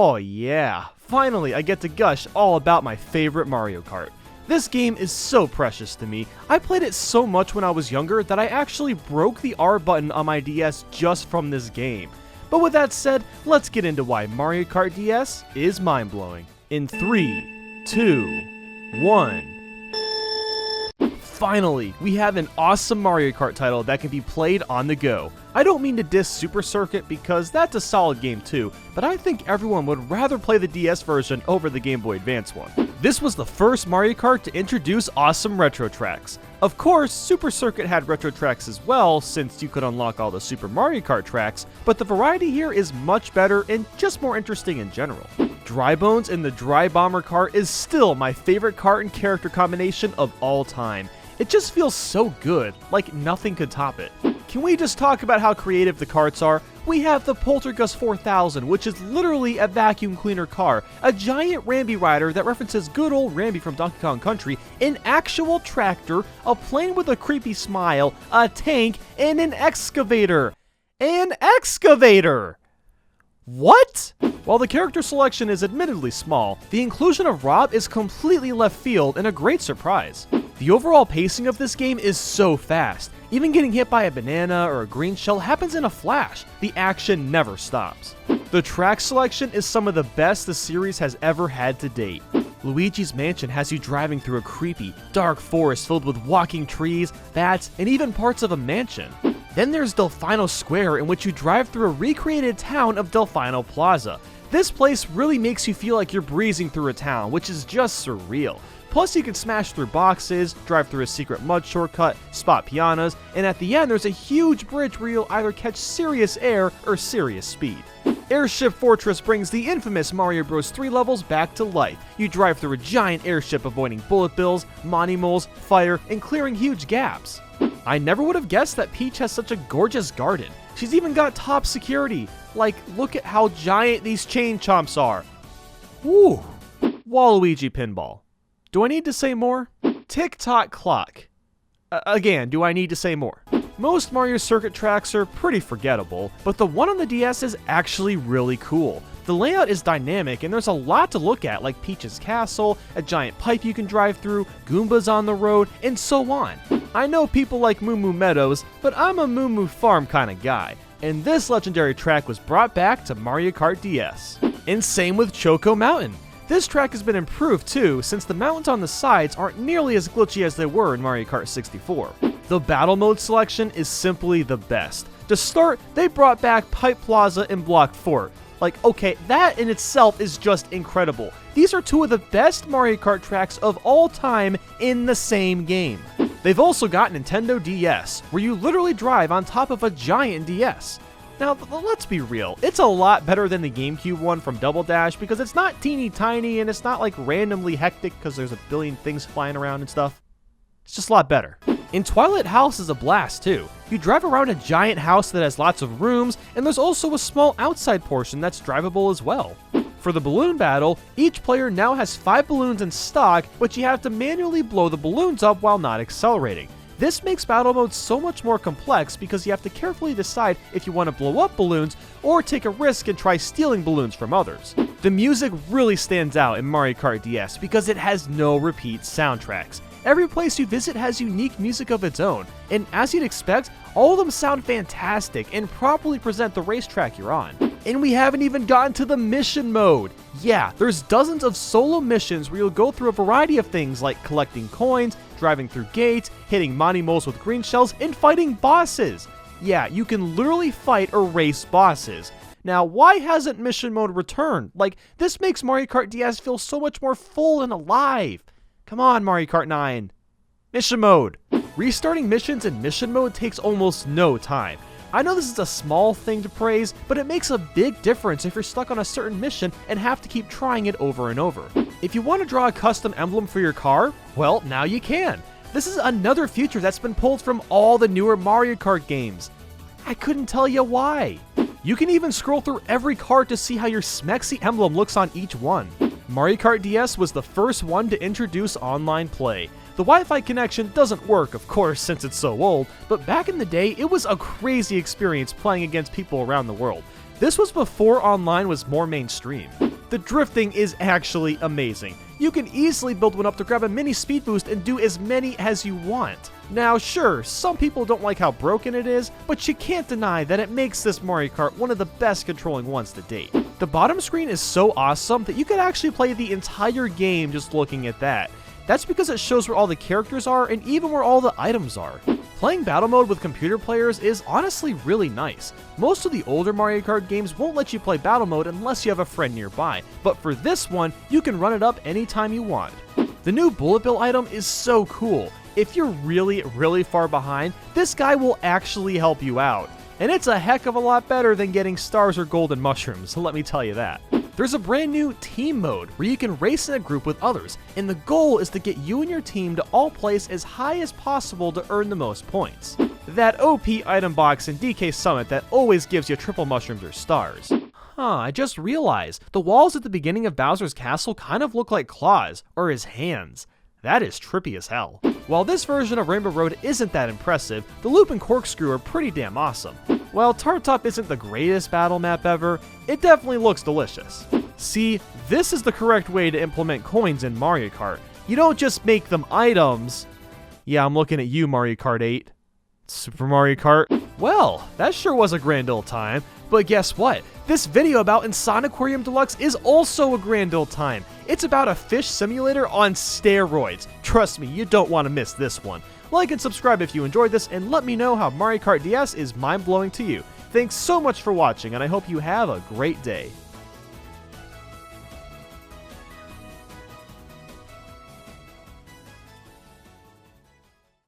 Oh yeah, finally I get to gush all about my favorite Mario Kart. This game is so precious to me. I played it so much when I was younger that I actually broke the R button on my DS just from this game. But with that said, let's get into why Mario Kart DS is mind-blowing. In 3, 2, 1... Finally, we have an awesome Mario Kart title that can be played on the go. I don't mean to diss Super Circuit because that's a solid game too, but I think everyone would rather play the DS version over the Game Boy Advance one. This was the first Mario Kart to introduce awesome retro tracks. Of course, Super Circuit had retro tracks as well, since you could unlock all the Super Mario Kart tracks, but the variety here is much better and just more interesting in general. Dry Bones in the Dry Bomber Kart is still my favorite kart and character combination of all time. It just feels so good, like nothing could top it. Can we just talk about how creative the karts are? We have the Poltergust 4000, which is literally a vacuum cleaner car, a giant Rambi rider that references good old Rambi from Donkey Kong Country, an actual tractor, a plane with a creepy smile, a tank, and an excavator. An excavator! What? While the character selection is admittedly small, the inclusion of Rob is completely left field and a great surprise. The overall pacing of this game is so fast. Even getting hit by a banana or a green shell happens in a flash. The action never stops. The track selection is some of the best the series has ever had to date. Luigi's Mansion has you driving through a creepy, dark forest filled with walking trees, bats, and even parts of a mansion. Then there's Delfino Square, in which you drive through a recreated town of Delfino Plaza. This place really makes you feel like you're breezing through a town, which is just surreal. Plus, you can smash through boxes, drive through a secret mud shortcut, spot pianos, and at the end there's a huge bridge where you'll either catch serious air or serious speed. Airship Fortress brings the infamous Mario Bros. 3 levels back to life. You drive through a giant airship avoiding bullet bills, Monty moles, fire, and clearing huge gaps. I never would have guessed that Peach has such a gorgeous garden. She's even got top security. Like, look at how giant these chain chomps are. Woo! Waluigi Pinball. Do I need to say more? Tick-tock clock. Again, do I need to say more? Most Mario Circuit tracks are pretty forgettable, but the one on the DS is actually really cool. The layout is dynamic and there's a lot to look at, like Peach's castle, a giant pipe you can drive through, Goombas on the road, and so on. I know people like Moo Moo Meadows, but I'm a Moo Moo Farm kind of guy, and this legendary track was brought back to Mario Kart DS. And same with Choco Mountain. This track has been improved too, since the mountains on the sides aren't nearly as glitchy as they were in Mario Kart 64. The battle mode selection is simply the best. To start, they brought back Pipe Plaza and Block Fort. Like, okay, that in itself is just incredible. These are two of the best Mario Kart tracks of all time in the same game. They've also got Nintendo DS, where you literally drive on top of a giant DS. Now, let's be real, it's a lot better than the GameCube one from Double Dash because it's not teeny tiny and it's not like randomly hectic because there's a billion things flying around and stuff. It's just a lot better. And Twilight House is a blast too. You drive around a giant house that has lots of rooms, and there's also a small outside portion that's drivable as well. For the balloon battle, each player now has 5 balloons in stock, but you have to manually blow the balloons up while not accelerating. This makes battle mode so much more complex because you have to carefully decide if you want to blow up balloons or take a risk and try stealing balloons from others. The music really stands out in Mario Kart DS because it has no repeat soundtracks. Every place you visit has unique music of its own, and as you'd expect, all of them sound fantastic and properly present the racetrack you're on. And we haven't even gotten to the mission mode. Yeah, there's dozens of solo missions where you'll go through a variety of things like collecting coins, driving through gates, hitting Monty moles with green shells, and fighting bosses. Yeah, you can literally fight or race bosses. Now, why hasn't mission mode returned? Like, this makes Mario Kart DS feel so much more full and alive. Come on, Mario Kart 9. Mission mode. Restarting missions in mission mode takes almost no time. I know this is a small thing to praise, but it makes a big difference if you're stuck on a certain mission and have to keep trying it over and over. If you want to draw a custom emblem for your car, well, now you can. This is another feature that's been pulled from all the newer Mario Kart games. I couldn't tell you why. You can even scroll through every card to see how your Smexy emblem looks on each one. Mario Kart DS was the first one to introduce online play. The Wi-Fi connection doesn't work, of course, since it's so old, but back in the day, it was a crazy experience playing against people around the world. This was before online was more mainstream. The drifting is actually amazing. You can easily build one up to grab a mini speed boost and do as many as you want. Now sure, some people don't like how broken it is, but you can't deny that it makes this Mario Kart one of the best controlling ones to date. The bottom screen is so awesome that you could actually play the entire game just looking at that. That's because it shows where all the characters are and even where all the items are. Playing battle mode with computer players is honestly really nice. Most of the older Mario Kart games won't let you play battle mode unless you have a friend nearby, but for this one, you can run it up anytime you want. The new bullet bill item is so cool. If you're really far behind, this guy will actually help you out. And it's a heck of a lot better than getting stars or golden mushrooms, let me tell you that. There's a brand new team mode where you can race in a group with others, and the goal is to get you and your team to all place as high as possible to earn the most points. That OP item box in DK Summit that always gives you triple mushrooms or stars. I just realized, the walls at the beginning of Bowser's castle kind of look like claws, or his hands. That is trippy as hell. While this version of Rainbow Road isn't that impressive, the loop and corkscrew are pretty damn awesome. While Tart Top isn't the greatest battle map ever, it definitely looks delicious. See, this is the correct way to implement coins in Mario Kart. You don't just make them items. Yeah, I'm looking at you, Mario Kart 8. Super Mario Kart. Well, that sure was a grand old time. But guess what? This video about Insaniquarium Deluxe is also a grand old time. It's about a fish simulator on steroids. Trust me, you don't want to miss this one. Like and subscribe if you enjoyed this, and let me know how Mario Kart DS is mind-blowing to you. Thanks so much for watching, and I hope you have a great day.